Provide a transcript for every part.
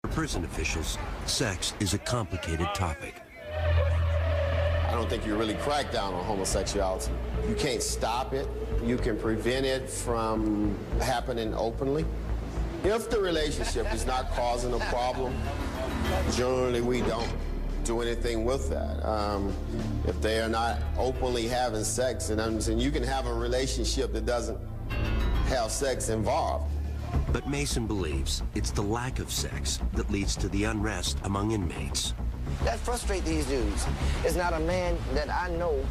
For prison officials, sex is a complicated topic. I don't think you really crack down on homosexuality. You can't stop it. You can prevent it from happening openly. If the relationship is not causing a problem, generally we don't do anything with that. If they are not openly having sex, and you can have a relationship that doesn't have sex involved. But Mason believes it's the lack of sex that leads to the unrest among inmates. That frustrates these dudes. It's not a man that I know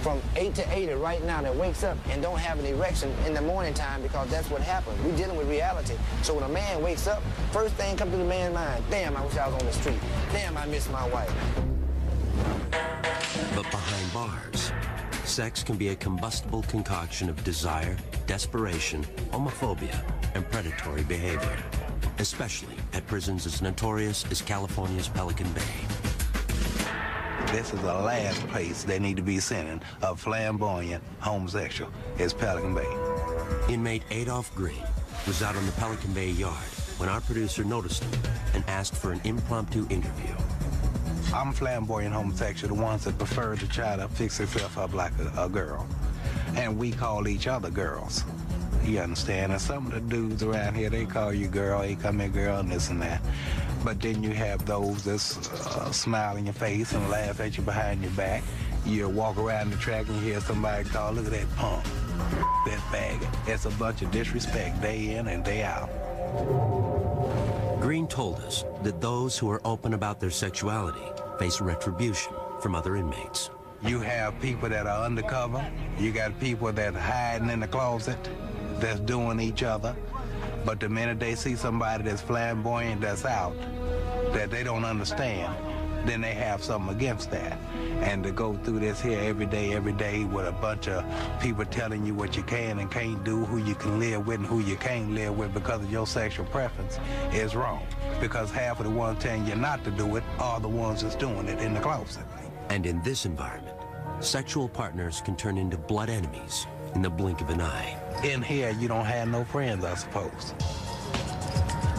from 8 to 80 right now that wakes up and don't have an erection in the morning time, because that's what happens. We're dealing with reality. So when a man wakes up, first thing comes to the man's mind, damn, I wish I was on the street. Damn, I miss my wife. But behind bars, sex can be a combustible concoction of desire, desperation, homophobia, and predatory behavior, especially at prisons as notorious as California's Pelican Bay. This is the last place they need to be sending a flamboyant homosexual, is Pelican Bay. Inmate Adolph Green was out on the Pelican Bay yard when our producer noticed him and asked for an impromptu interview. I'm flamboyant homosexual, the ones that prefer to try to fix themselves up like a girl. And we call each other girls. You understand? And some of the dudes around here, they call you girl, hey, come here, girl, and this and that. But then you have those that smile in your face and laugh at you behind your back. You walk around the track and you hear somebody call, look at that punk, that faggot. It's a bunch of disrespect day in and day out. Green told us that those who are open about their sexuality face retribution from other inmates. You have people that are undercover. You got people that are hiding in the closet, that's doing each other. But the minute they see somebody that's flamboyant, that's out, that they don't understand, then they have something against that. And to go through this here every day with a bunch of people telling you what you can and can't do, who you can live with and who you can't live with because of your sexual preference is wrong. Because half of the ones telling you not to do it are the ones that's doing it in the closet. And in this environment, sexual partners can turn into blood enemies in the blink of an eye. In here, you don't have no friends, I suppose.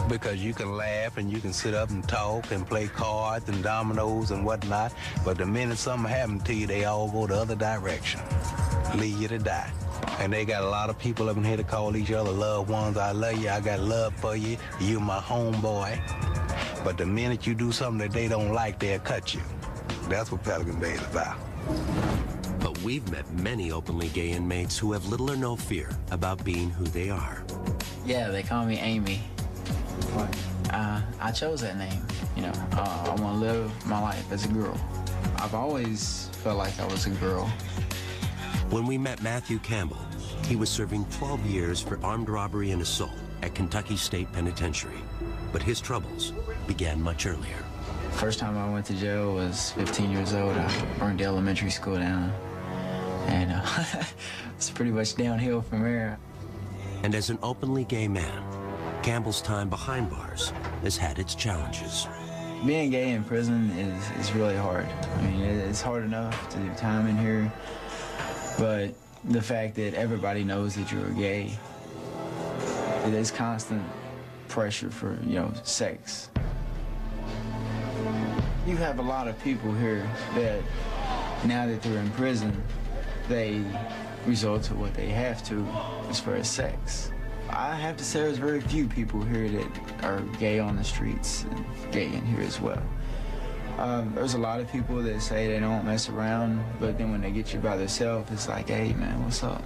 Because you can laugh and you can sit up and talk and play cards and dominoes and whatnot, but the minute something happens to you, they all go the other direction, leave you to die. And they got a lot of people up in here to call each other loved ones. I love you, I got love for you, you my homeboy. But the minute you do something that they don't like, they'll cut you. That's what Pelican Bay is about. But we've met many openly gay inmates who have little or no fear about being who they are. Yeah, they call me Amy. I chose that name. You know, I want to live my life as a girl. I've always felt like I was a girl. When we met Matthew Campbell, he was serving 12 years for armed robbery and assault at Kentucky State Penitentiary. But his troubles began much earlier. First time I went to jail was 15 years old. I burned the elementary school down. And it's pretty much downhill from there. And as an openly gay man, Campbell's time behind bars has had its challenges. Being gay in prison is really hard. I mean, it's hard enough to do time in here, but the fact that everybody knows that you're gay, it is constant pressure for, you know, sex. You have a lot of people here that, now that they're in prison, they resort to what they have to as far as sex. I have to say there's very few people here that are gay on the streets and gay in here as well. There's a lot of people that say they don't mess around, but then when they get you by themselves, it's like, hey man, what's up?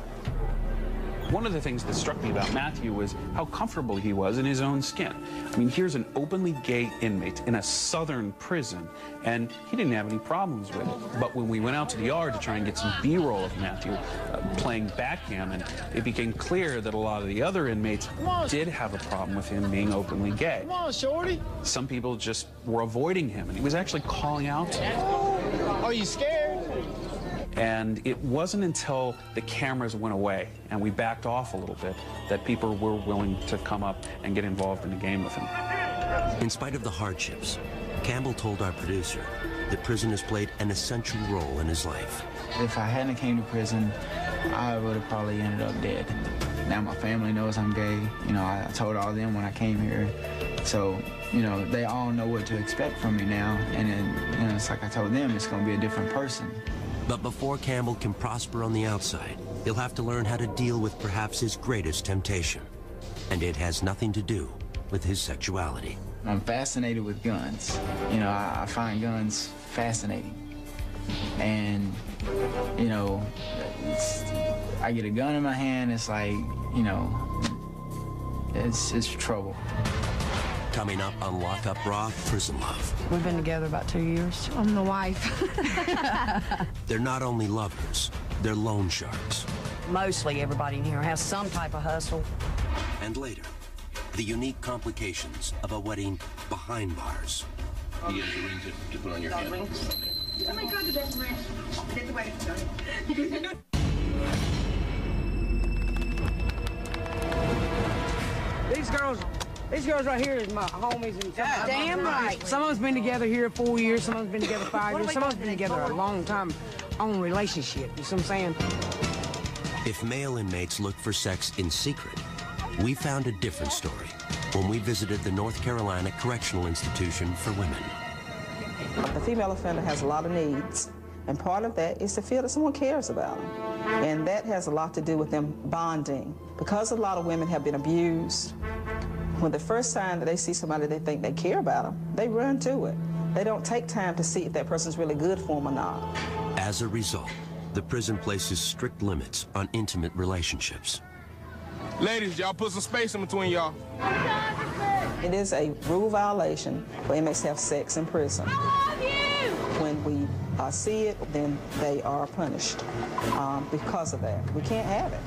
One of the things that struck me about Matthew was how comfortable he was in his own skin. I mean, here's an openly gay inmate in a southern prison, and he didn't have any problems with it. But when we went out to the yard to try and get some B-roll of Matthew playing backgammon, it became clear that a lot of the other inmates did have a problem with him being openly gay. Come on, shorty. Some people just were avoiding him, and he was actually calling out to them. Are you scared? And it wasn't until the cameras went away and we backed off a little bit that people were willing to come up and get involved in the game with him. In spite of the hardships, Campbell told our producer the prison has played an essential role in his life. If I hadn't came to prison, I would have probably ended up dead. Now my family knows I'm gay. You know, I told all of them when I came here. So, you know, they all know what to expect from me now. And then, you know, it's like I told them, it's going to be a different person. But before Campbell can prosper on the outside, he'll have to learn how to deal with perhaps his greatest temptation. And it has nothing to do with his sexuality. I'm fascinated with guns. You know, I find guns fascinating. And, you know, I get a gun in my hand, it's like, you know, it's trouble. Coming up on Lock Up Raw, Prison Love. We've been together about 2 years. I'm the wife. They're not only lovers, they're loan sharks. Mostly everybody in here has some type of hustle. And later, the unique complications of a wedding behind bars. You have the ring to put on your hand. Oh my God, the best ring. Get the wedding started. These girls right here is my homies. And damn right. Some of us been together here 4 years, some of us been together 5 years, some of us been together a long time on relationship, you see what I'm saying? If male inmates look for sex in secret, we found a different story when we visited the North Carolina Correctional Institution for Women. The female offender has a lot of needs, and part of that is to feel that someone cares about them. And that has a lot to do with them bonding. Because a lot of women have been abused, when the first time that they see somebody they think they care about them, they run to it. They don't take time to see if that person's really good for them or not. As a result, the prison places strict limits on intimate relationships. Ladies, y'all put some space in between y'all. It is a rule violation for inmates to have sex in prison. When we see it, then they are punished because of that. We can't have it.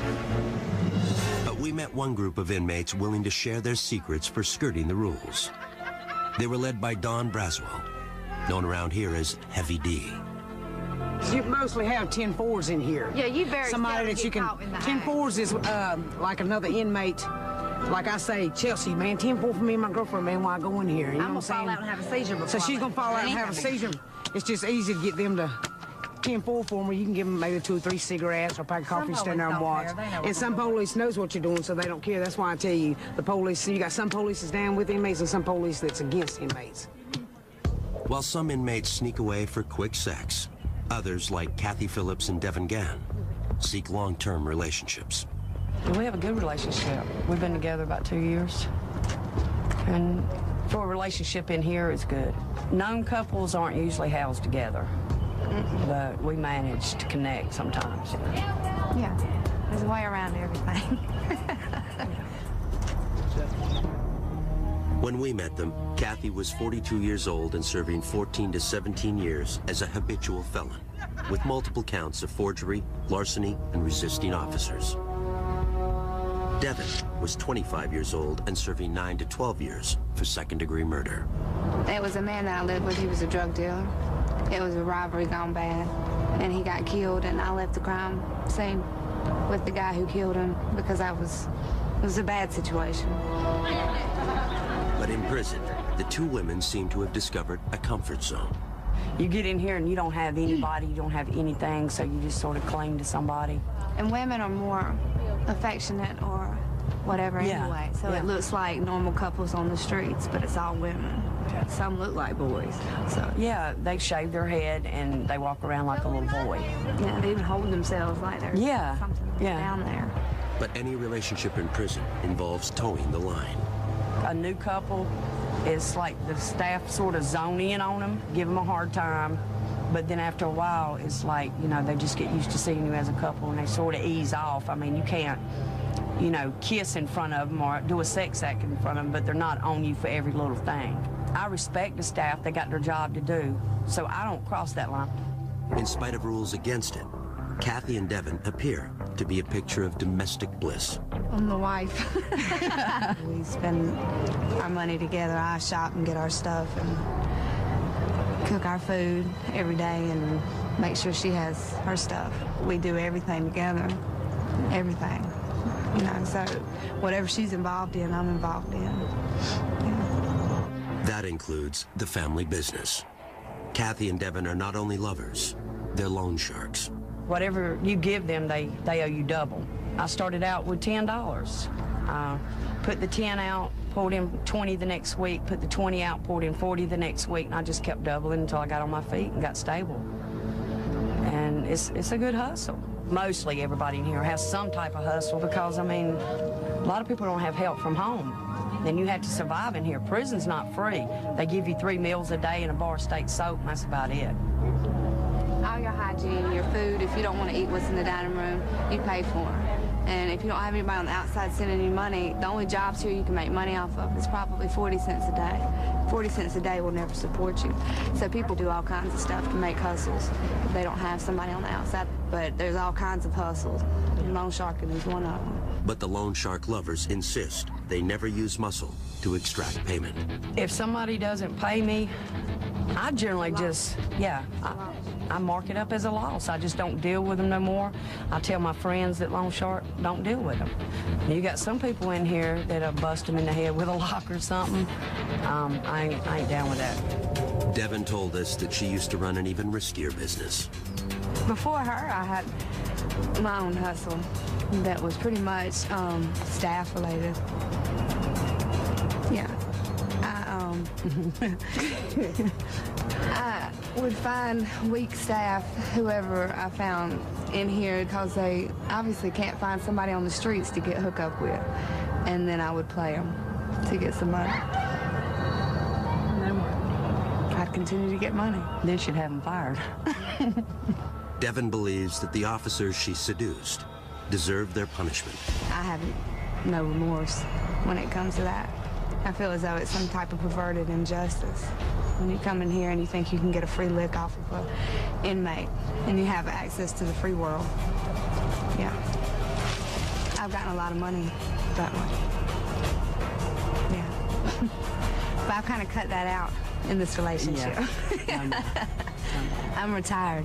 But we met one group of inmates willing to share their secrets for skirting the rules. They were led by Don Braswell, known around here as Heavy D. You mostly have 10-4s in here. Yeah, you very somebody that you can. 10-4s is like another inmate. Like I say, Chelsea, man, 10-4 for me and my girlfriend, man, while I go in here. You know what I'm saying? I'm gonna fall out and have a seizure before. So she's gonna fall out and have a seizure. It's just easy to get them to 10-4 for them. You can give them maybe 2 or 3 cigarettes or a pack of coffee, stand there and watch. And some police knows what you're doing, so they don't care. That's why I tell you, the police. You got some police that's down with inmates and some police that's against inmates. While some inmates sneak away for quick sex, others, like Kathy Phillips and Devin Gann, seek long-term relationships. We have a good relationship. We've been together about 2 years. And for a relationship in here, it's good. Known couples aren't usually housed together, but we manage to connect sometimes. Yeah, there's a way around everything. When we met them, Kathy was 42 years old and serving 14 to 17 years as a habitual felon, with multiple counts of forgery, larceny, and resisting officers. Devin was 25 years old and serving 9 to 12 years for second-degree murder. There was a man that I lived with, he was a drug dealer. It was a robbery gone bad, and he got killed, and I left the crime scene with the guy who killed him because it was a bad situation. But in prison, the two women seem to have discovered a comfort zone. You get in here and you don't have anybody, you don't have anything, so you just sort of cling to somebody. And women are more affectionate or whatever anyway, so it looks like normal couples on the streets, but it's all women. Some look like boys. So yeah, they shave their head and they walk around like a little boy. Yeah, they even hold themselves like there's something down there. But any relationship in prison involves towing the line. A new couple, it's like the staff sort of zone in on them, give them a hard time, but then after a while, it's like, you know, they just get used to seeing you as a couple and they sort of ease off. I mean, you can't, you know, kiss in front of them or do a sex act in front of them, but they're not on you for every little thing. I respect the staff, they got their job to do, so I don't cross that line. In spite of rules against it, Kathy and Devin appear to be a picture of domestic bliss. I'm the wife. We spend our money together. I shop and get our stuff and cook our food every day and make sure she has her stuff. We do everything together, everything. You know, so whatever she's involved in, I'm involved in. Yeah. That includes the family business. Kathy and Devin are not only lovers, they're loan sharks. Whatever you give them, they owe you double. I started out with $10. Put the 10 out, pulled in 20 the next week, put the 20 out, pulled in 40 the next week, and I just kept doubling until I got on my feet and got stable. And it's a good hustle. Mostly everybody in here has some type of hustle because, I mean, a lot of people don't have help from home. Then you have to survive in here. Prison's not free. They give you 3 meals a day and a bar of steak soap, and that's about it. All your hygiene, your food, if you don't want to eat what's in the dining room, you pay for it. And if you don't have anybody on the outside sending you money, the only jobs here you can make money off of is probably 40 cents a day. 40 cents a day will never support you. So people do all kinds of stuff to make hustles if they don't have somebody on the outside. But there's all kinds of hustles. Loan sharking is one of them. But the loan shark lovers insist they never use muscle to extract payment. If somebody doesn't pay me, I generally just, I mark it up as a loss. I just don't deal with them no more. I tell my friends that loan shark, don't deal with them. You got some people in here that'll bust them in the head with a lock or something. I ain't down with that. Devin told us that she used to run an even riskier business. Before her, I had my own hustle that was pretty much staff related. Yeah. I would find weak staff, whoever I found in here, because they obviously can't find somebody on the streets to get hooked up with. And then I would play them to get some money. And then what? I'd continue to get money. Then she'd have them fired. Devin believes that the officers she seduced deserve their punishment. I have no remorse when it comes to that. I feel as though it's some type of perverted injustice. When you come in here and you think you can get a free lick off of an inmate and you have access to the free world. Yeah. I've gotten a lot of money that way. Yeah. But I've kind of cut that out in this relationship. Yeah. I'm retired.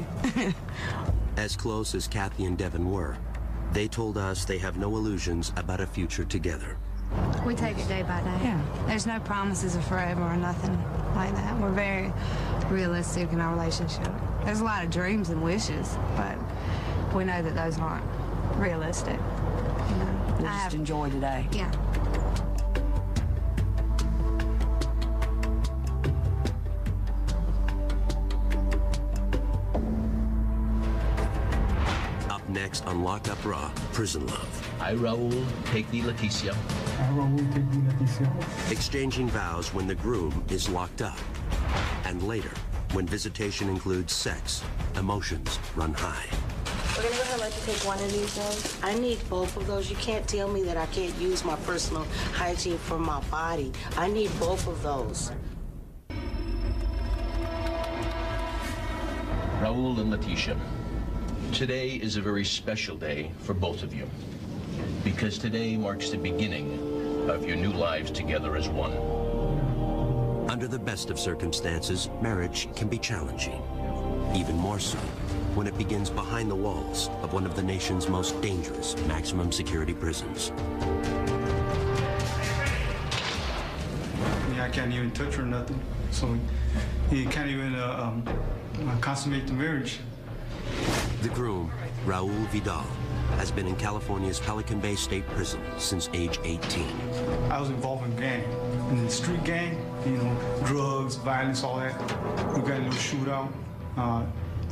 As close as Kathy and Devin were, they told us they have no illusions about a future together. We take it day by day. Yeah. There's no promises of forever or nothing like that. We're very realistic in our relationship. There's a lot of dreams and wishes, but we know that those aren't realistic. You know, We'll just enjoy today. Yeah. Up next on Lock Up Raw, Prison Love. I, Raul, take thee, Leticia. I, Raul, take thee, Leticia. Exchanging vows when the groom is locked up. And later, when visitation includes sex, emotions run high. We're gonna go ahead and let you take one of these things. I need both of those. You can't tell me that I can't use my personal hygiene for my body. I need both of those. Raul and Leticia, today is a very special day for both of you, because today marks the beginning of your new lives together as one. Under the best of circumstances, marriage can be challenging. Even more so when it begins behind the walls of one of the nation's most dangerous maximum security prisons. Yeah, I can't even touch her or nothing. So he can't even consummate the marriage. The groom, Raul Vidal, has been in California's Pelican Bay State Prison since age 18. I was involved in gang, in the street gang, you know, drugs, violence, all that. We got a little shootout.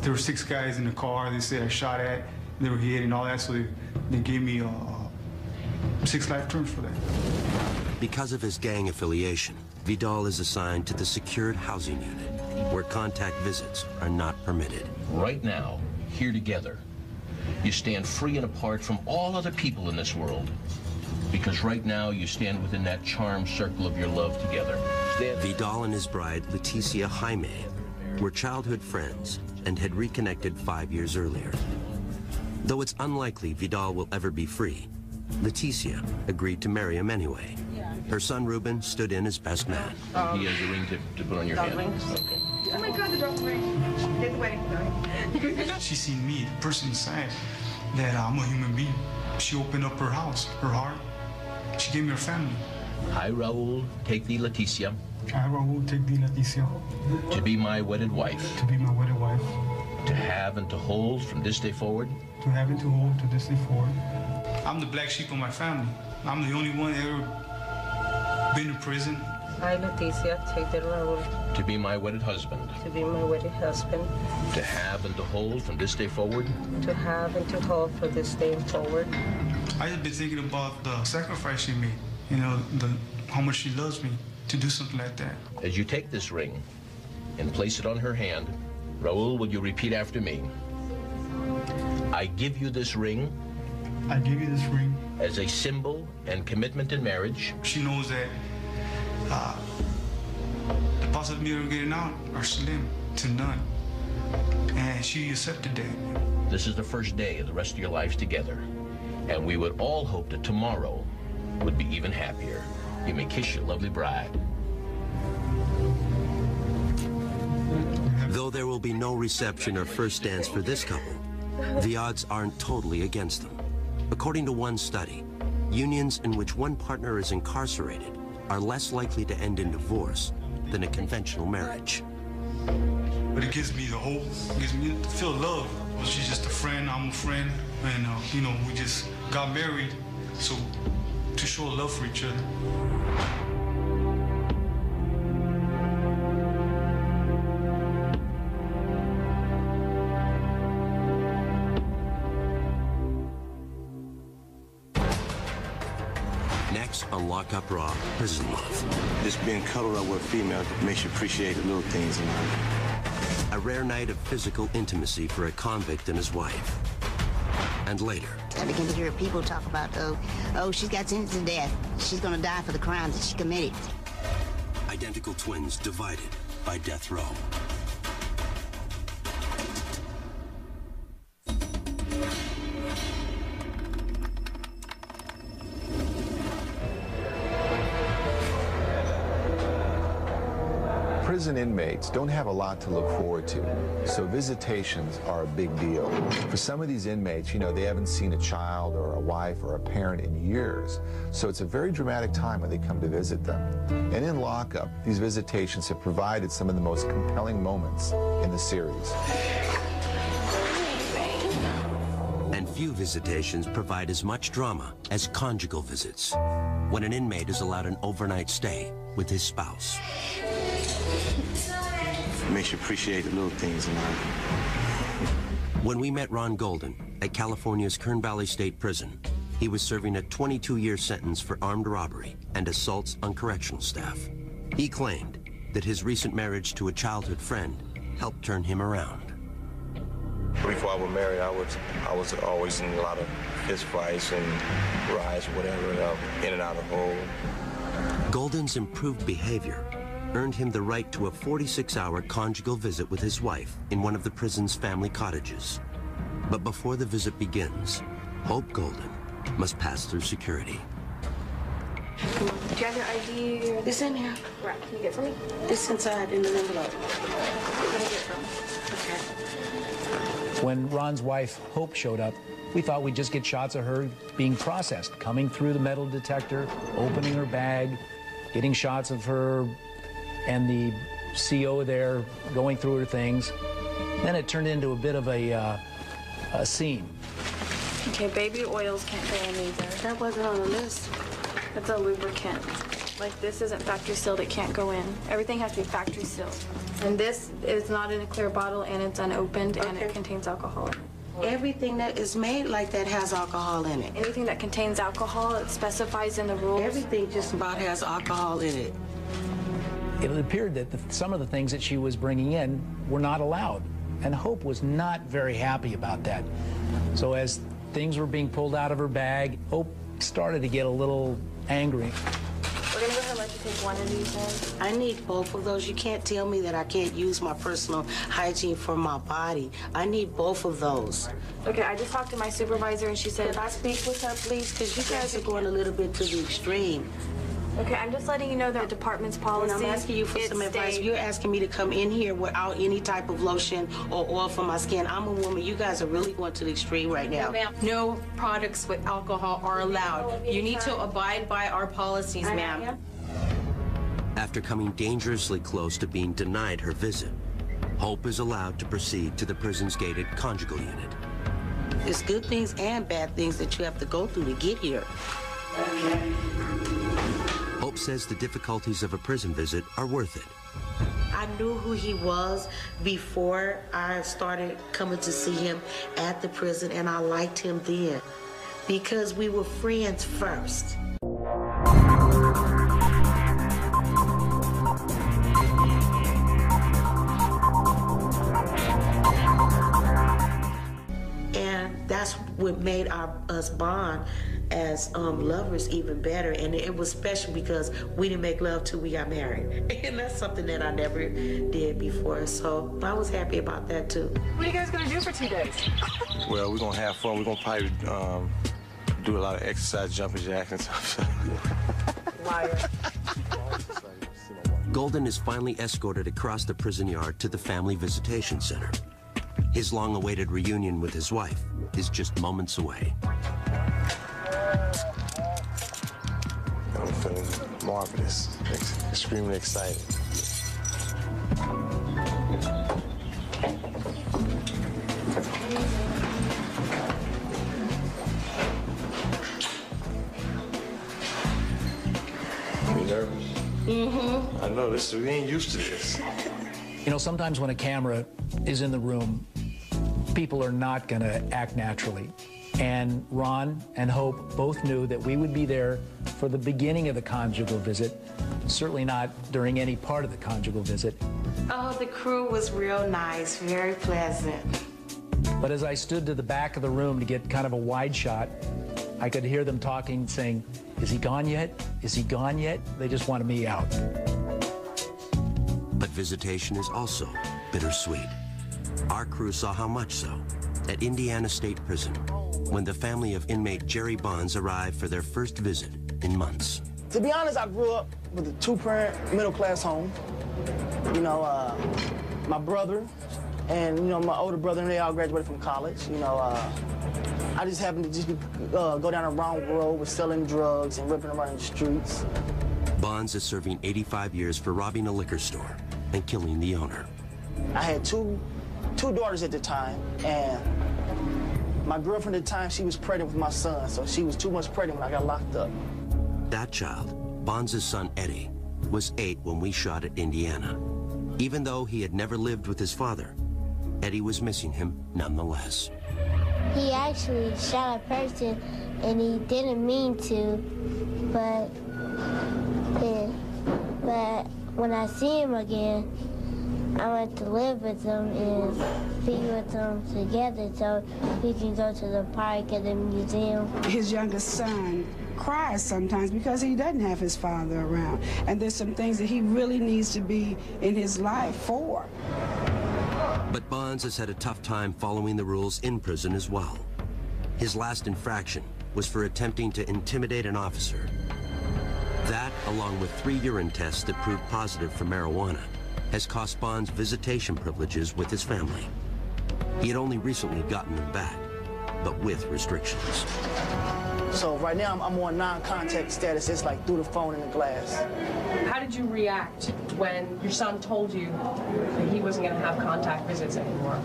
There were 6 guys in the car. They said I shot at. They were hit and all that, so they gave me 6 life terms for that. Because of his gang affiliation, Vidal is assigned to the secured housing unit, where contact visits are not permitted. Right now, here together, you stand free and apart from all other people in this world, because right now you stand within that charmed circle of your love together. Vidal and his bride, Leticia Jaime, were childhood friends and had reconnected 5 years earlier. Though it's unlikely Vidal will ever be free, Leticia agreed to marry him anyway. Her son Ruben stood in as best man. He has a ring to put on your hand. Oh my God, the dog ring. Get the wedding done. She seen me, the person inside, that I'm a human being. She opened up her house, her heart. She gave me her family. I, Raul, take thee, Leticia. I, Raul, take the Leticia. To be my wedded wife. To be my wedded wife. To have and to hold from this day forward. To have and to hold to this day forward. I'm the black sheep of my family. I'm the only one that ever been to prison. I, Leticia, take the Raul. To be my wedded husband. To be my wedded husband. To have and to hold from this day forward. To have and to hold from this day forward. I just been thinking about the sacrifice she made. You know, how much she loves me to do something like that. As you take this ring and place it on her hand, Raul, will you repeat after me? I give you this ring. I give you this ring. As a symbol and commitment in marriage. She knows that the possibility of getting out are slim to none. And she accepted that. This is the first day of the rest of your lives together. And we would all hope that tomorrow would be even happier. You may kiss your lovely bride. Though there will be no reception or first dance for this couple, the odds aren't totally against them. According to one study, unions in which one partner is incarcerated are less likely to end in divorce than a conventional marriage. But it gives me the hope, it gives me to feel love. She's just a friend, I'm a friend, and you know, we just got married, so to show love for each other. Next on Lock Up Raw, Prison Love. Just being cuddled up with a female makes you appreciate the little things in life. A rare night of physical intimacy for a convict and his wife. And later, I begin to hear people talk about, oh, she's got sentenced to death. She's going to die for the crimes that she committed. identical twins divided by death row. Prison inmates don't have a lot to look forward to, so visitations are a big deal. For some of these inmates, you know, they haven't seen a child or a wife or a parent in years, so it's a very dramatic time when they come to visit them. And in lockup, these visitations have provided some of the most compelling moments in the series. And few visitations provide as much drama as conjugal visits, when an inmate is allowed an overnight stay with his spouse. It makes you appreciate the little things in life. When we met Ron Golden at California's Kern Valley State Prison, he was serving a 22-year sentence for armed robbery and assaults on correctional staff. He claimed that his recent marriage to a childhood friend helped turn him around. Before I was married, I was always in a lot of fist fights and riots, whatever, in and out of hole. Golden's improved behavior earned him the right to a 46-hour conjugal visit with his wife in one of the prison's family cottages. But before the visit begins, Hope Golden must pass through security. Do you have your ID? It's in here. Right. Can you get it for me? It's inside in the envelope. Let me get it from me. Okay. When Ron's wife, Hope, showed up, we thought we'd just get shots of her being processed, coming through the metal detector, opening her bag, getting shots of her and the CO there going through her things. Then it turned into a bit of a scene. Okay, baby oils can't go in either. That wasn't on the list. It's a lubricant. Like, this isn't factory sealed, it can't go in. Everything has to be factory sealed. And this is not in a clear bottle, and it's unopened, and it contains alcohol in it. Everything that is made like that has alcohol in it. Anything that contains alcohol, it specifies in the rules. Everything just about has alcohol in it. It appeared that some of the things that she was bringing in were not allowed, and Hope was not very happy about that. So as things were being pulled out of her bag, Hope started to get a little angry. We're gonna go ahead and let you take one of these in. I need both of those. You can't tell me that I can't use my personal hygiene for my body. I need both of those. Okay, I just talked to my supervisor and she said... Can I speak with her, please? Because you guys are going a little bit to the extreme. Okay, I'm just letting you know the department's policy. And I'm asking you for some advice. You're asking me to come in here without any type of lotion or oil for my skin. I'm a woman. You guys are really going to the extreme right now. No products with alcohol are allowed. You need to abide by our policies, ma'am. After coming dangerously close to being denied her visit, Hope is allowed to proceed to the prison's gated conjugal unit. There's good things and bad things that you have to go through to get here. Hope says the difficulties of a prison visit are worth it. I knew who he was before I started coming to see him at the prison, and I liked him then because we were friends first. And that's what made us bond as lovers even better. And it was special because we didn't make love till we got married. And that's something that I never did before. So I was happy about that too. What are you guys gonna do for 2 days? Well, we're gonna have fun. We're gonna probably do a lot of exercise, jumping jacks and stuff. Golden is finally escorted across the prison yard to the Family Visitation Center. His long-awaited reunion with his wife is just moments away. I'm feeling marvelous, extremely excited. You nervous? Mm-hmm. I know, we ain't used to this. You know, sometimes when a camera is in the room, people are not going to act naturally. And Ron and Hope both knew that we would be there for the beginning of the conjugal visit, certainly not during any part of the conjugal visit. Oh, the crew was real nice, very pleasant. But as I stood to the back of the room to get kind of a wide shot, I could hear them talking, saying, "Is he gone yet? Is he gone yet?" They just wanted me out. But visitation is also bittersweet. Our crew saw how much so at Indiana State Prison, when the family of inmate Jerry Bonds arrived for their first visit in months. To be honest, I grew up with a two-parent, middle-class home. You know, my brother and, you know, my older brother, and they all graduated from college. You know, I just happened to just go down the wrong road with selling drugs and ripping around the streets. Bonds is serving 85 years for robbing a liquor store and killing the owner. I had two daughters at the time, and my girlfriend at the time, she was pregnant with my son, so she was too much pregnant when I got locked up. That child, Bonds' son Eddie, was 8 when we shot at Indiana. Even though he had never lived with his father, Eddie was missing him nonetheless. He actually shot a person, and he didn't mean to, but when I see him again, I want to live with them and be with them together so we can go to the park and the museum. His youngest son cries sometimes because he doesn't have his father around. And there's some things that he really needs to be in his life for. But Bonds has had a tough time following the rules in prison as well. His last infraction was for attempting to intimidate an officer. That, along with 3 urine tests that proved positive for marijuana, has cost Bonds visitation privileges with his family. He had only recently gotten them back, but with restrictions. So right now I'm on non-contact status. It's like through the phone and the glass. How did you react when your son told you that he wasn't going to have contact visits anymore?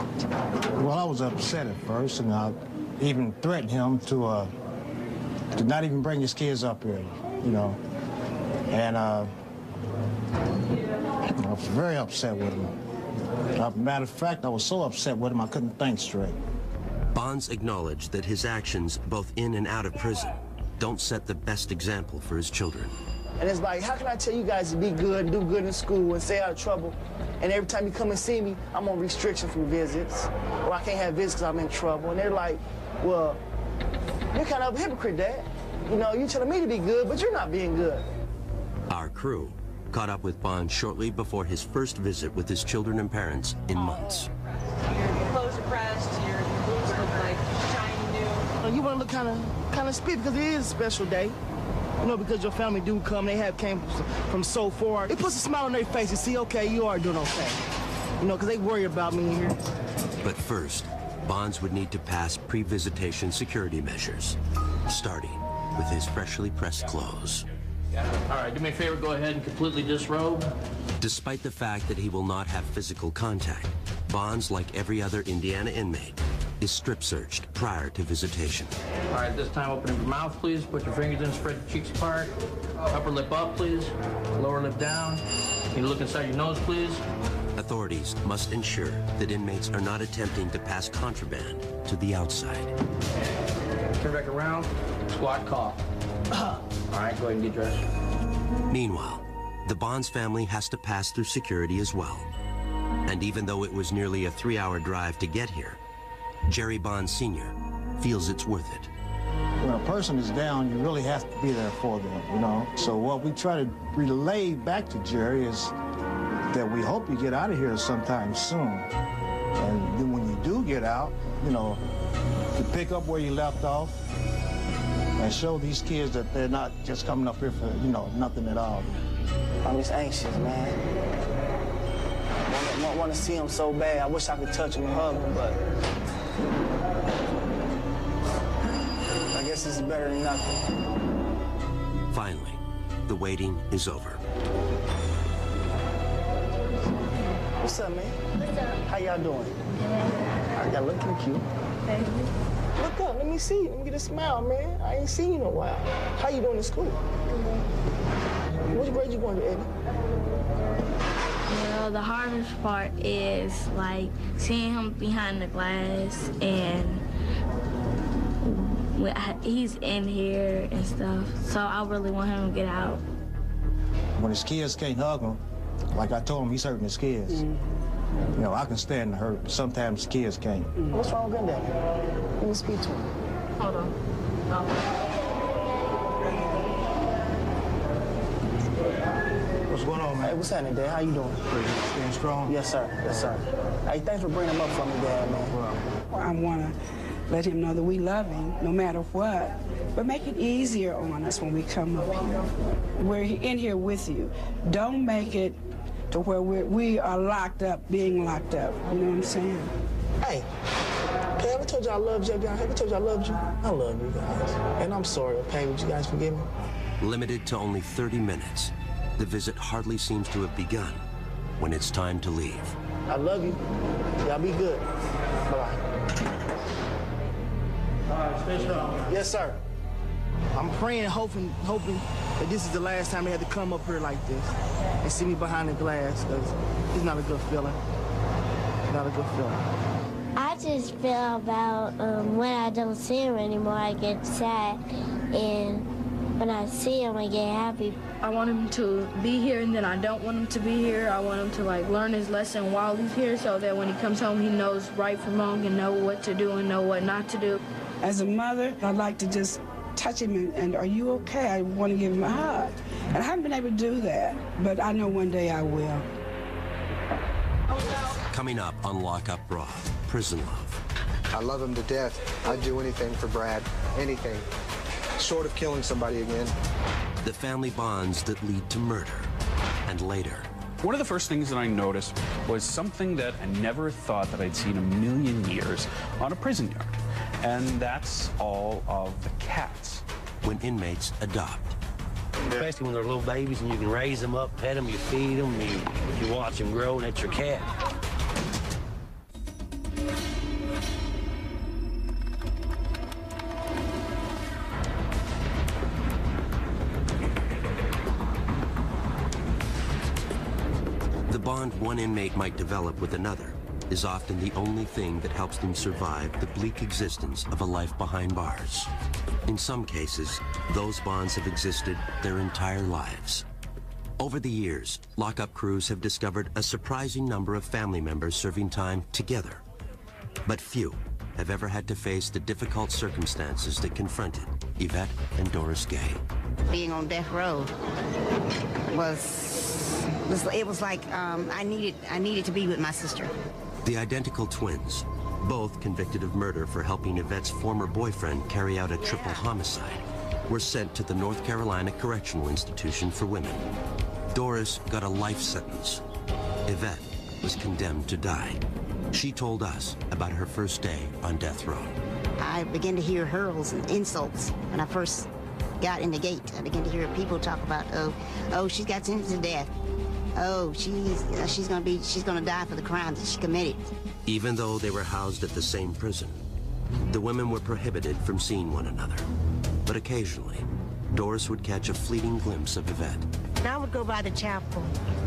Well, I was upset at first, and I even threatened him to not even bring his kids up here, you know. And I was very upset with him. Matter of fact, I was so upset with him I couldn't think straight. Bonds acknowledged that his actions, both in and out of prison, don't set the best example for his children. And it's like, how can I tell you guys to be good and do good in school and stay out of trouble? And every time you come and see me, I'm on restriction from visits, or I can't have visits because I'm in trouble. And they're like, well, you're kind of a hypocrite, Dad. You know, you're telling me to be good, but you're not being good. Our crew caught up with Bonds shortly before his first visit with his children and parents in months. Your clothes are pressed, your boots look like shiny new. You want to look kind of spit because it is a special day. You know, because your family do come, they came from so far. It puts a smile on their face and see, okay, you are doing okay. You know, because they worry about me here. But first, Bonds would need to pass pre-visitation security measures, starting with his freshly pressed clothes. All right, do me a favor, go ahead and completely disrobe. Despite the fact that he will not have physical contact, Bonds, like every other Indiana inmate, is strip-searched prior to visitation. All right, this time open your mouth, please. Put your fingers in, spread your cheeks apart. Upper lip up, please. Lower lip down. Can you look inside your nose, please? Authorities must ensure that inmates are not attempting to pass contraband to the outside. Turn back around, squat, cough. All right, go ahead and get dressed. Meanwhile, the Bonds family has to pass through security as well. And even though it was nearly a 3-hour drive to get here, Jerry Bonds Sr. feels it's worth it. When a person is down, you really have to be there for them, you know? So what we try to relay back to Jerry is that we hope you get out of here sometime soon. And then when you do get out, you know, to pick up where you left off and show these kids that they're not just coming up here for, you know, nothing at all. I'm just anxious, man. I want to see him so bad. I wish I could touch him and hug him, but I guess it's better than nothing. Finally, the waiting is over. What's up, man? What's up? How y'all doing? Y'all looking cute. Thank you. Look up, let me see you. Let me get a smile, man. I ain't seen you in a while. How you doing in school? Which grade you going to, Eddie? Well, the hardest part is like seeing him behind the glass and he's in here and stuff. So I really want him to get out. When his kids can't hug him, like I told him, he's hurting his kids. You know, I can stand the hurt, but sometimes kids can't. What's wrong with Granddaddy? Let me speak to him. Hold on. What's going on, man? Hey, what's happening, Dad? How you doing? Pretty good. Staying strong? Yes, sir. Yes, sir. Hey, thanks for bringing him up for me, Dad, man. Well, I want to let him know that we love him no matter what, but make it easier on us when we come up here. We're in here with you. Don't make it to where we are locked up, being locked up. You know what I'm saying? Hey, have I ever told you I loved you? Have I ever told you I loved you? I love you guys. And I'm sorry, okay? Would you guys forgive me? Limited to only 30 minutes, the visit hardly seems to have begun when it's time to leave. I love you. Y'all be good. Bye-bye. All right, stay strong. Yes, sir. I'm praying, hoping that this is the last time they had to come up here like this and see me behind the glass, because it's not a good feeling. Not a good feeling. I just feel about when I don't see him anymore, I get sad, and when I see him, I get happy. I want him to be here, and then I don't want him to be here. I want him to like learn his lesson while he's here, so that when he comes home, he knows right from wrong and know what to do and know what not to do. As a mother, I'd like to just touch him and are you okay? I want to give him a hug. And I haven't been able to do that, but I know one day I will. Coming up on Lock Up Raw, Prison Love. I love him to death. I'd do anything for Brad, anything. Short of killing somebody again. The family bonds that lead to murder, and later. One of the first things that I noticed was something that I never thought that I'd seen in a million years on a prison yard. And that's all of the cats. When inmates adopt. Especially when they're little babies and you can raise them up, pet them, you feed them, you watch them grow, and that's your cat. The bond one inmate might develop with another is often the only thing that helps them survive the bleak existence of a life behind bars. In some cases, those bonds have existed their entire lives. Over the years, lockup crews have discovered a surprising number of family members serving time together. But few have ever had to face the difficult circumstances that confronted Yvette and Doris Gay. Being on death row was like I needed to be with my sister. The identical twins, both convicted of murder for helping Yvette's former boyfriend carry out a triple homicide, were sent to the North Carolina Correctional Institution for Women. Doris got a life sentence. Yvette was condemned to die. She told us about her first day on death row. I began to hear hurls and insults when I first got in the gate, I began to hear people talk about, oh, she's got sentenced to death. Oh, she's gonna die for the crimes that she committed. Even though they were housed at the same prison, the women were prohibited from seeing one another. But occasionally, Doris would catch a fleeting glimpse of Yvette. And I would go by the chapel,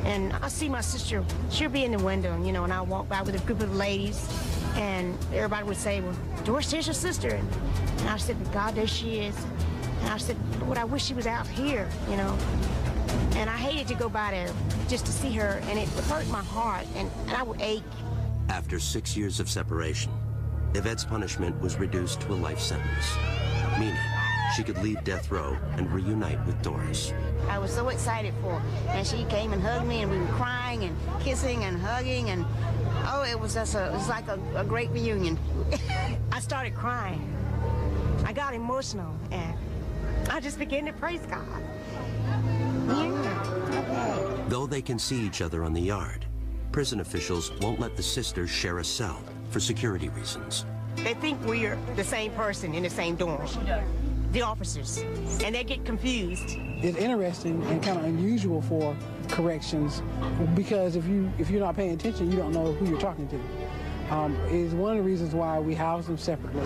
and I see my sister. She'll be in the window, you know, and I'll walk by with a group of ladies, and everybody would say, well, Doris, there's your sister. And I said, God, there she is. And I said, Lord, I wish she was out here, you know. And I hated to go by there just to see her, and it would hurt my heart, and I would ache. After 6 years of separation, Yvette's punishment was reduced to a life sentence, meaning she could leave death row and reunite with Doris. I was so excited for her, and she came and hugged me, and we were crying and kissing and hugging, and oh, it was like a great reunion. I started crying. I got emotional, and I just began to praise God. Though they can see each other on the yard, prison officials won't let the sisters share a cell for security reasons. They think we're the same person in the same dorm, the officers, and they get confused. It's interesting and kind of unusual for corrections because if you're not paying attention, you don't know who you're talking to. Is one of the reasons why we house them separately.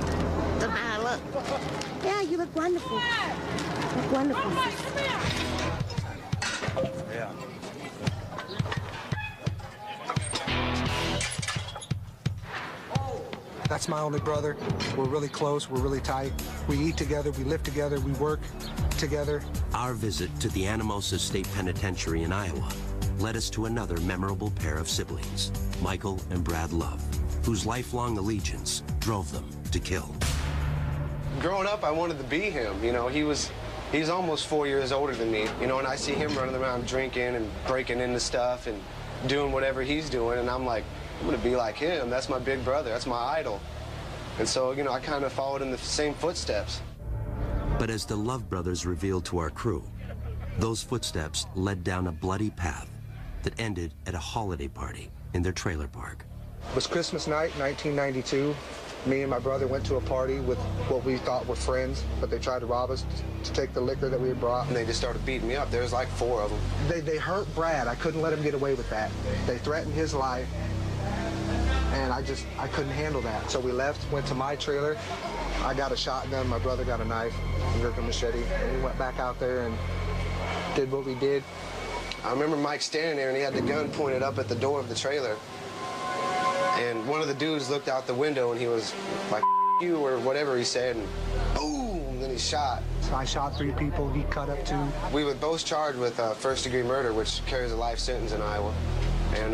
Look. Yeah, you look wonderful. You look wonderful. Yeah. That's my only brother. We're really close. We're really tight. We eat together. We live together. We work together. Our visit to the Anamosa State Penitentiary in Iowa led us to another memorable pair of siblings, Michael and Brad Love, whose lifelong allegiance drove them to kill. Growing up, I wanted to be him. You know, he's almost 4 years older than me, you know, and I see him running around drinking and breaking into stuff and doing whatever he's doing, and I'm like, I'm gonna be like him. That's my big brother. That's my idol. And so, you know, I kind of followed in the same footsteps. But as the Love brothers revealed to our crew, those footsteps led down a bloody path that ended at a holiday party in their trailer park. It was Christmas night, 1992. Me and my brother went to a party with what we thought were friends, but they tried to rob us to take the liquor that we had brought. And they just started beating me up. There was like 4 of them. They hurt Brad. I couldn't let him get away with that. They threatened his life, and I couldn't handle that. So we left, went to my trailer. I got a shotgun, my brother got a knife, and a machete, and we went back out there and did what we did. I remember Mike standing there, and he had the gun pointed up at the door of the trailer. And one of the dudes looked out the window, and he was like, you, or whatever he said, and boom, then he shot. So I shot 3 people, he cut up 2. We were both charged with first-degree murder, which carries a life sentence in Iowa. And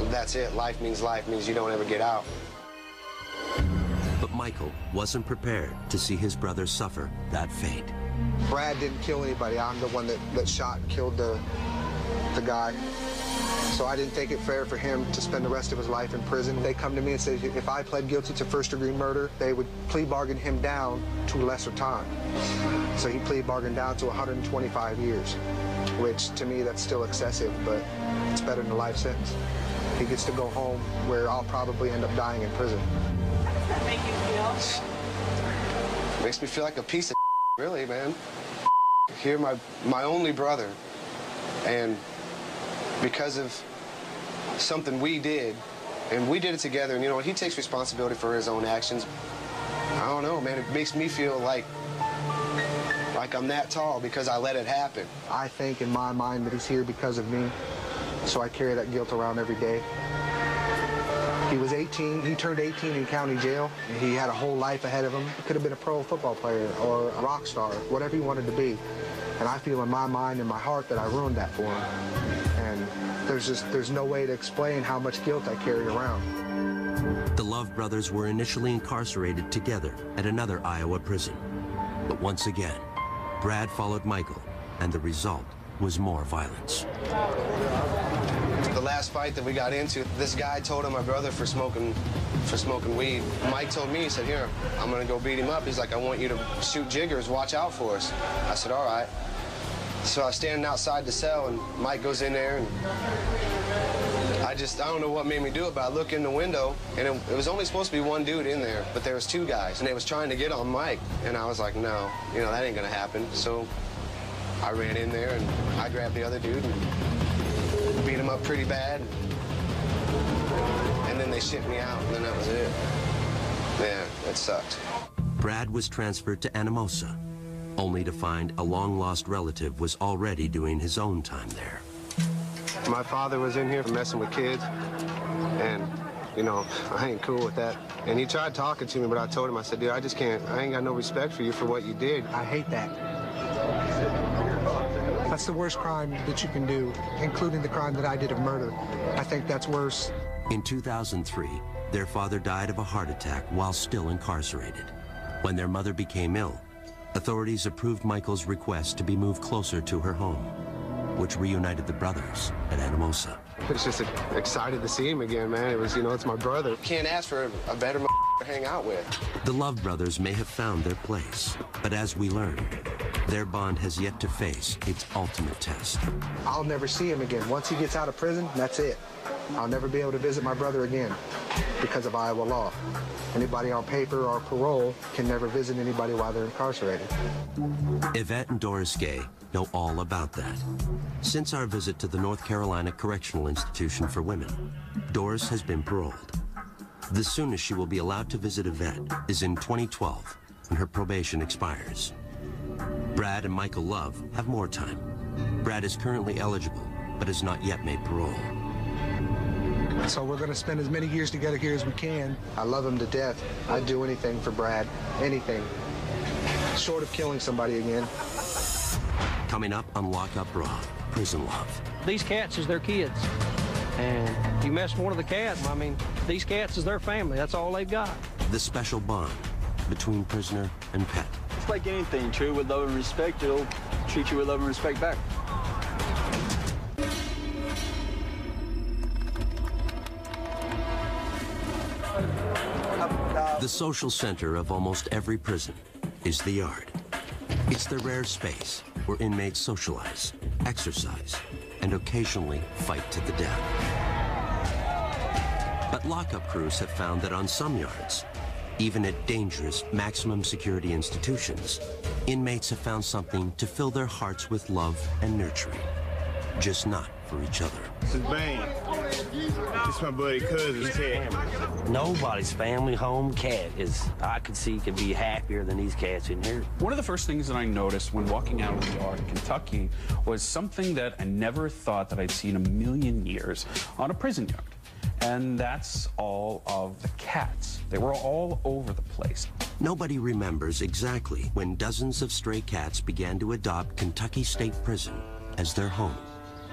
that's it. Life means you don't ever get out. But Michael wasn't prepared to see his brother suffer that fate. Brad didn't kill anybody. I'm the one that shot and killed the guy. So I didn't think it fair for him to spend the rest of his life in prison. They come to me and say if I pled guilty to first-degree murder, they would plea bargain him down to a lesser time. So he plea bargained down to 125 years, which to me that's still excessive, but it's better than a life sentence. He gets to go home where I'll probably end up dying in prison. Does that make you feel? Makes me feel like a piece of really, man. You're my only brother, and because of something we did, and we did it together, and you know, he takes responsibility for his own actions. I don't know, man, it makes me feel like I'm that tall because I let it happen. I think in my mind that he's here because of me, so I carry that guilt around every day. He was 18, he turned 18 in county jail. He had a whole life ahead of him. He could have been a pro football player or a rock star, whatever he wanted to be. And I feel in my mind and my heart that I ruined that for him. And there's no way to explain how much guilt I carry around. The Love brothers were initially incarcerated together at another Iowa prison. But once again, Brad followed Michael, and the result was more violence. The last fight that we got into, this guy told on my brother for smoking weed. Mike told me, he said, here, I'm gonna go beat him up. He's like, I want you to shoot jiggers, watch out for us. I said, all right. So I was standing outside the cell, and Mike goes in there, and I don't know what made me do it, but I look in the window, and it was only supposed to be one dude in there, but there was two guys, and they was trying to get on Mike, and I was like, no, you know, that ain't gonna happen. So I ran in there, and I grabbed the other dude and beat him up pretty bad, and then they shipped me out, and then that was it. Yeah, that sucked. Brad was transferred to Anamosa, only to find a long-lost relative was already doing his own time there. My father was in here messing with kids, and, you know, I ain't cool with that. And he tried talking to me, but I told him, I said, dude, I just can't, I ain't got no respect for you for what you did. I hate that. That's the worst crime that you can do, including the crime that I did of murder. I think that's worse. In 2003, their father died of a heart attack while still incarcerated. When their mother became ill, authorities approved Michael's request to be moved closer to her home, which reunited the brothers at Anamosa. It's just excited to see him again, man. It was, you know, it's my brother. Can't ask for a better to hang out with. The Love brothers may have found their place, but as we learned, their bond has yet to face its ultimate test. I'll never see him again. Once he gets out of prison, that's it. I'll never be able to visit my brother again because of Iowa law. Anybody on paper or parole can never visit anybody while they're incarcerated. Yvette and Doris Gay know all about that. Since our visit to the North Carolina Correctional Institution for Women, Doris has been paroled. The soonest she will be allowed to visit Yvette is in 2012, when her probation expires. Brad and Michael Love have more time. Brad is currently eligible, but has not yet made parole. So we're going to spend as many years together here as we can. I love him to death. I'd do anything for Brad, anything, short of killing somebody again. Coming up on Lock Up Raw, Prison Love. These cats is their kids. And you mess with one of the cats, I mean, these cats is their family. That's all they've got. The special bond between prisoner and pet. It's like anything, treat with love and respect, it'll treat you with love and respect back. The social center of almost every prison is the yard. It's the rare space where inmates socialize, exercise, and occasionally fight to the death. But lockup crews have found that on some yards, even at dangerous maximum security institutions, inmates have found something to fill their hearts with love and nurturing, just not for each other. This is Bane. This is my buddy cousin, Ted. Nobody's family home cat I could see could be happier than these cats in here. One of the first things that I noticed when walking out of the yard in Kentucky was something that I never thought that I'd seen in a million years on a prison yard. And that's all of the cats. They were all over the place. Nobody remembers exactly when dozens of stray cats began to adopt Kentucky State Prison as their home.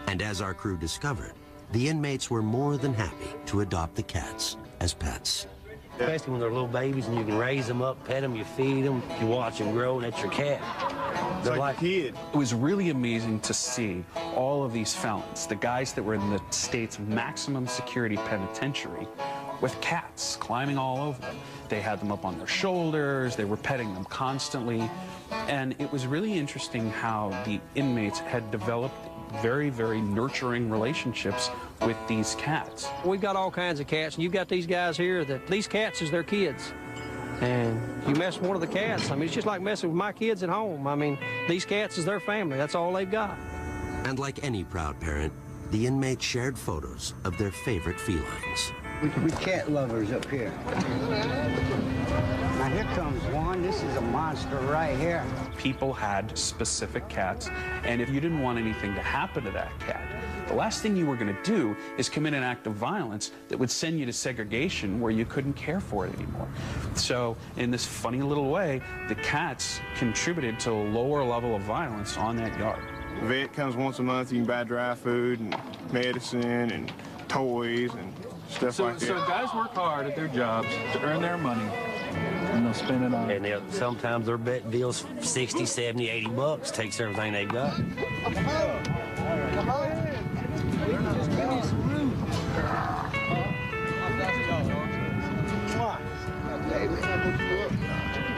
And as our crew discovered, the inmates were more than happy to adopt the cats as pets. Especially when they're little babies and you can raise them up, pet them, you feed them, you watch them grow, and that's your cat. They're like a kid. It was really amazing to see all of these felons, the guys that were in the state's maximum security penitentiary, with cats climbing all over them. They had them up on their shoulders, they were petting them constantly, and it was really interesting how the inmates had developed very, very nurturing relationships with these cats. We've got all kinds of cats, and you've got these guys here that these cats is their kids. And you mess with one of the cats, I mean, it's just like messing with my kids at home. I mean, these cats is their family. That's all they've got. And like any proud parent, the inmates shared photos of their favorite felines. We cat lovers up here. Now here comes one. This is a monster right here. People had specific cats, and if you didn't want anything to happen to that cat, the last thing you were going to do is commit an act of violence that would send you to segregation where you couldn't care for it anymore. So in this funny little way, the cats contributed to a lower level of violence on that yard. Vet comes once a month. You can buy dry food and medicine and toys and stuff like that. So guys work hard at their jobs to earn their money, and they'll spend it on. And sometimes their bet deals 60, 70, 80 bucks, takes everything they've got. Come on.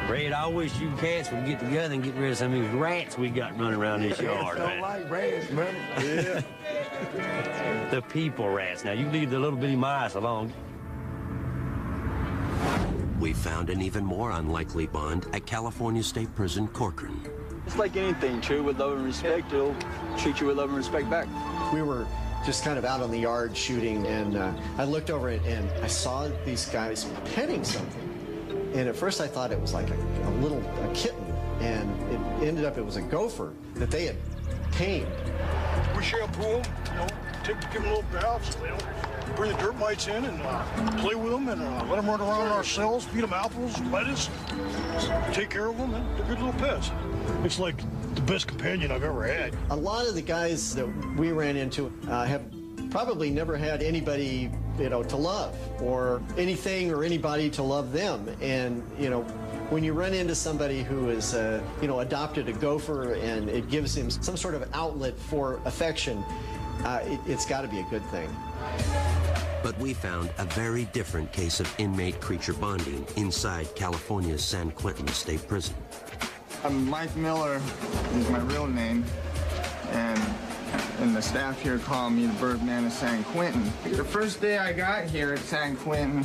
Red, I wish you cats would get together and get rid of some of these rats we got running around this yard. Don't like rats, man. Yeah. The people rats. Now, you leave the little bitty mice alone. We found an even more unlikely bond at California State Prison, Corcoran. It's like anything, treat with love and respect, it'll treat you with love and respect back. We were just kind of out on the yard shooting, and I looked over it and I saw these guys petting something. And at first I thought it was like a kitten, and it ended up it was a gopher that they had tamed. We shampoo them, give them little baths, bring the dirt mites in and play with them and let them run around in our cells, feed them apples, lettuce, take care of them, and they're good little pets. It's like the best companion I've ever had. A lot of the guys that we ran into have probably never had anybody, to love or anything or anybody to love them. And, when you run into somebody who is, adopted a gopher and it gives him some sort of outlet for affection, it's got to be a good thing. But we found a very different case of inmate-creature bonding inside California's San Quentin State Prison. Mike Miller is my real name, and the staff here call me the Birdman of San Quentin. The first day I got here at San Quentin,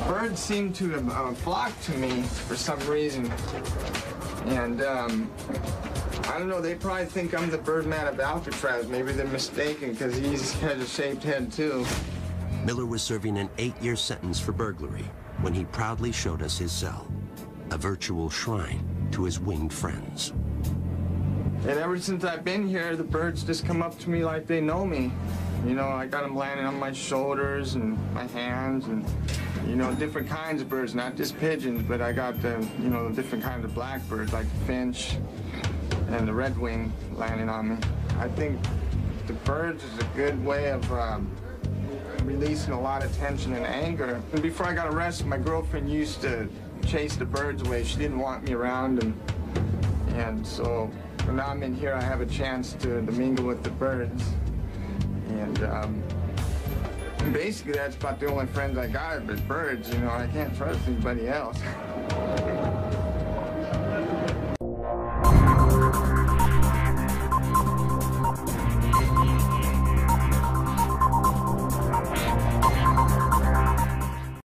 birds seemed to have flocked to me for some reason. And I don't know, they probably think I'm the Birdman of Alcatraz. Maybe they're mistaken because he has a shaped head too. Miller was serving an 8-year sentence for burglary when he proudly showed us his cell, a virtual shrine to his winged friends. And ever since I've been here, the birds just come up to me like they know me. I got them landing on my shoulders and my hands and, different kinds of birds, not just pigeons, but I got the, the different kinds of blackbirds like the finch and the redwing landing on me. I think the birds is a good way of releasing a lot of tension and anger. And before I got arrested, my girlfriend used to chase the birds away. She didn't want me around, and so when now I'm in here, I have a chance to mingle with the birds. And basically that's about the only friends I got, but birds, I can't trust anybody else.